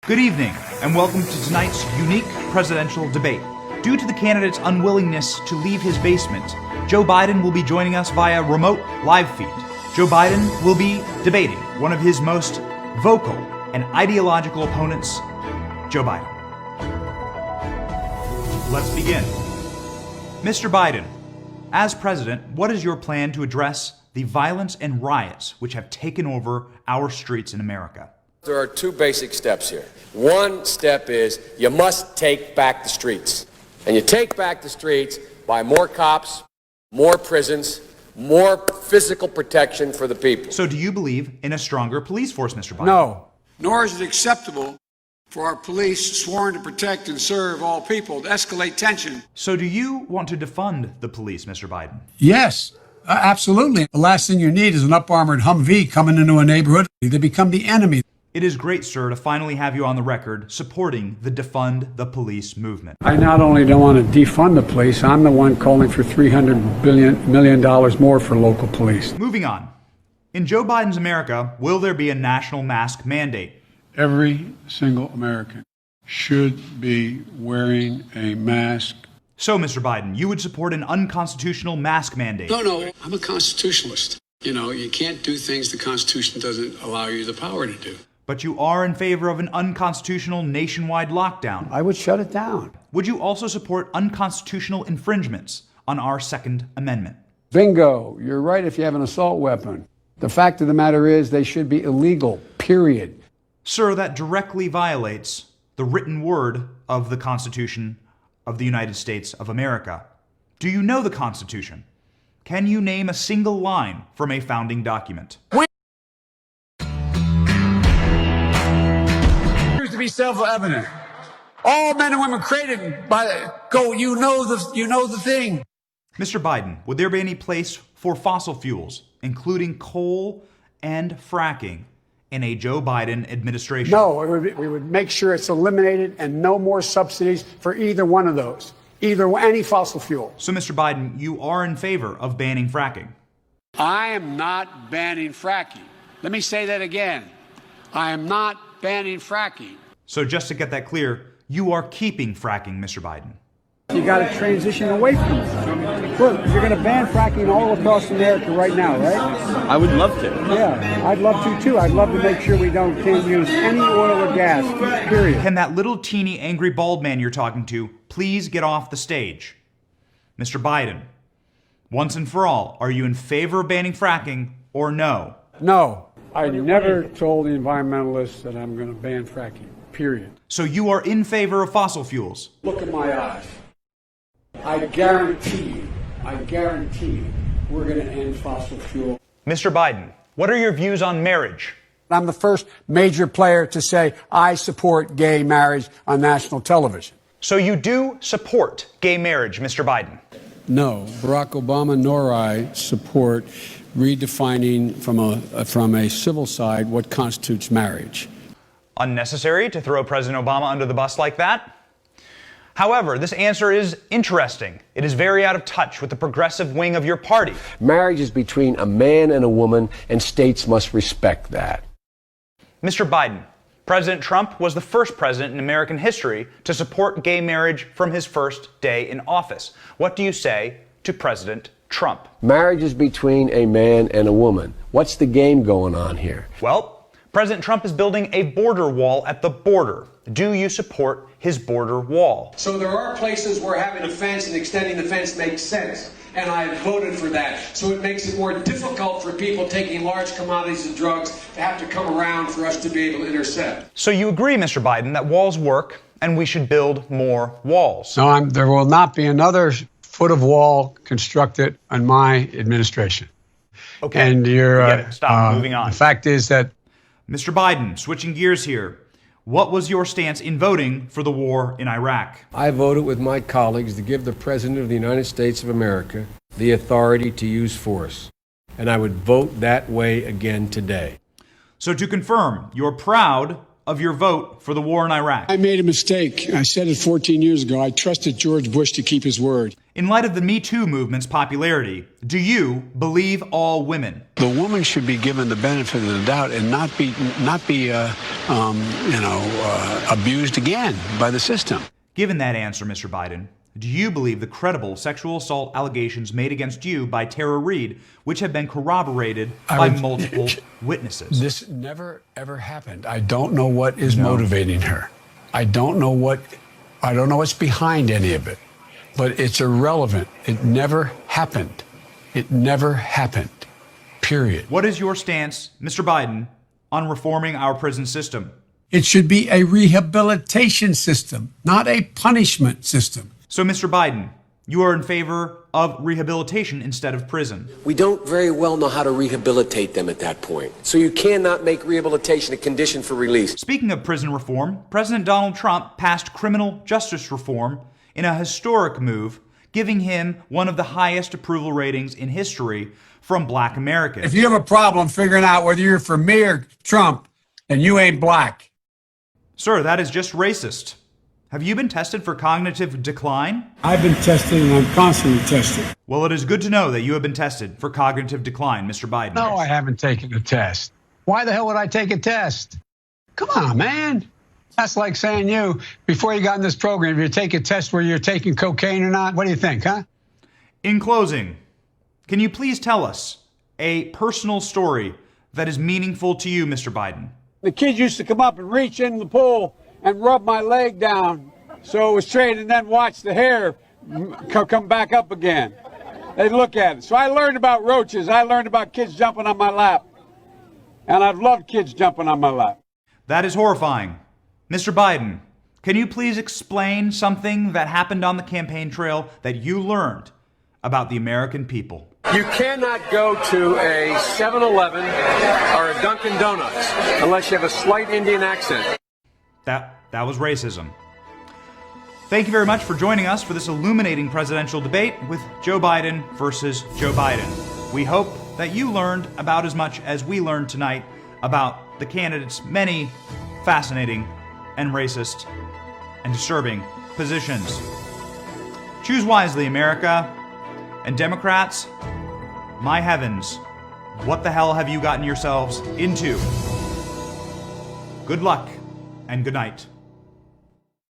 Good evening, and welcome to tonight's unique presidential debate. Due to the candidate's unwillingness to leave his basement, Joe Biden will be joining us via remote live feed. Joe Biden will be debating one of his most vocal and ideological opponents, Joe Biden. Let's begin. Mr. Biden, as president, what is your plan to address the violence and riots which have taken over our streets in America? There are two basic steps here. One step is you must take back the streets. And you take back the streets by more cops, more prisons, more physical protection for the people. So do you believe in a stronger police force, Mr. Biden? No. Nor is it acceptable for our police, sworn to protect and serve all people, to escalate tension. So do you want to defund the police, Mr. Biden? Yes, absolutely. The last thing you need is an up-armored Humvee coming into a neighborhood. They become the enemy. It is great, sir, to finally have you on the record supporting the Defund the Police movement. I not only don't want to defund the police, I'm the one calling for $300 million more for local police. Moving on. In Joe Biden's America, will there be a national mask mandate? Every single American should be wearing a mask. So, Mr. Biden, you would support an unconstitutional mask mandate? No, I'm a constitutionalist. You know, you can't do things the Constitution doesn't allow you the power to do. But you are in favor of an unconstitutional nationwide lockdown. I would shut it down. Would you also support unconstitutional infringements on our Second Amendment? Bingo. You're right if you have an assault weapon. The fact of the matter is they should be illegal, period. Sir, that directly violates the written word of the Constitution of the United States of America. Do you know the Constitution? Can you name a single line from a founding document? To be self-evident. All men and women created by you know the thing. Mr. Biden, would there be any place for fossil fuels, including coal and fracking, in a Joe Biden administration? No, we would make sure it's eliminated and no more subsidies for either one of those, any fossil fuel. So, Mr. Biden, you are in favor of banning fracking? I am not banning fracking. Let me say that again. I am not banning fracking. So just to get that clear, you are keeping fracking, Mr. Biden. You got to transition away from it. Look, you're going to ban fracking all across America right now, right? I would love to. Yeah, I'd love to too. I'd love to make sure we can't use any oil or gas, period. Can that little teeny angry bald man you're talking to please get off the stage? Mr. Biden, once and for all, are you in favor of banning fracking or no? No, I never told the environmentalists that I'm going to ban fracking, period. So you are in favor of fossil fuels? Look at my eyes. I guarantee you, we're going to end fossil fuel. Mr. Biden, what are your views on marriage? I'm the first major player to say I support gay marriage on national television. So you do support gay marriage, Mr. Biden? No, Barack Obama nor I support redefining from a civil side what constitutes marriage. Unnecessary to throw President Obama under the bus like that? However, this answer is interesting. It is very out of touch with the progressive wing of your party. Marriage is between a man and a woman, and states must respect that. Mr. Biden, President Trump was the first president in American history to support gay marriage from his first day in office. What do you say to President Trump? Marriage is between a man and a woman. What's the game going on here? Well, President Trump is building a border wall at the border. Do you support his border wall? So there are places where having a fence and extending the fence makes sense, and I voted for that. So it makes it more difficult for people taking large commodities and drugs to have to come around for us to be able to intercept. So you agree, Mr. Biden, that walls work and we should build more walls? No, there will not be another foot of wall constructed on my administration. Okay. And Stop. Moving on. The fact is that Mr. Biden, switching gears here, what was your stance in voting for the war in Iraq? I voted with my colleagues to give the President of the United States of America the authority to use force. And I would vote that way again today. So to confirm, you're proud of your vote for the war in Iraq? I made a mistake. I said it 14 years ago. I trusted George Bush to keep his word. In light of the Me Too movement's popularity, do you believe all women? The woman should be given the benefit of the doubt and not be abused again by the system. Given that answer, Mr. Biden, do you believe the credible sexual assault allegations made against you by Tara Reade, which have been corroborated by multiple witnesses? This never, ever happened. I don't know what is motivating her. I don't know what's behind any of it. But it's irrelevant. It never happened. It never happened. Period. What is your stance, Mr. Biden, on reforming our prison system? It should be a rehabilitation system, not a punishment system. So, Mr. Biden, you are in favor of rehabilitation instead of prison. We don't very well know how to rehabilitate them at that point. So you cannot make rehabilitation a condition for release. Speaking of prison reform, President Donald Trump passed criminal justice reform in a historic move, giving him one of the highest approval ratings in history from Black Americans. If you have a problem figuring out whether you're for me or Trump, then you ain't black. Sir, that is just racist. Have you been tested for cognitive decline? I've been tested and I'm constantly tested. Well, it is good to know that you have been tested for cognitive decline, Mr. Biden. No, I haven't taken a test. Why the hell would I take a test? Come on, man. That's like saying before you got in this program, if you take a test where you're taking cocaine or not, what do you think, huh? In closing, can you please tell us a personal story that is meaningful to you, Mr. Biden? The kids used to come up and reach in the pool and rub my leg down so it was straight and then watch the hair come back up again. They'd look at it. So I learned about roaches. I learned about kids jumping on my lap. And I've loved kids jumping on my lap. That is horrifying. Mr. Biden, can you please explain something that happened on the campaign trail that you learned about the American people? You cannot go to a 7-Eleven or a Dunkin' Donuts unless you have a slight Indian accent. That was racism. Thank you very much for joining us for this illuminating presidential debate with Joe Biden versus Joe Biden. We hope that you learned about as much as we learned tonight about the candidates' many fascinating and racist and disturbing positions. Choose wisely, America. And Democrats, my heavens, what the hell have you gotten yourselves into? Good luck and good night.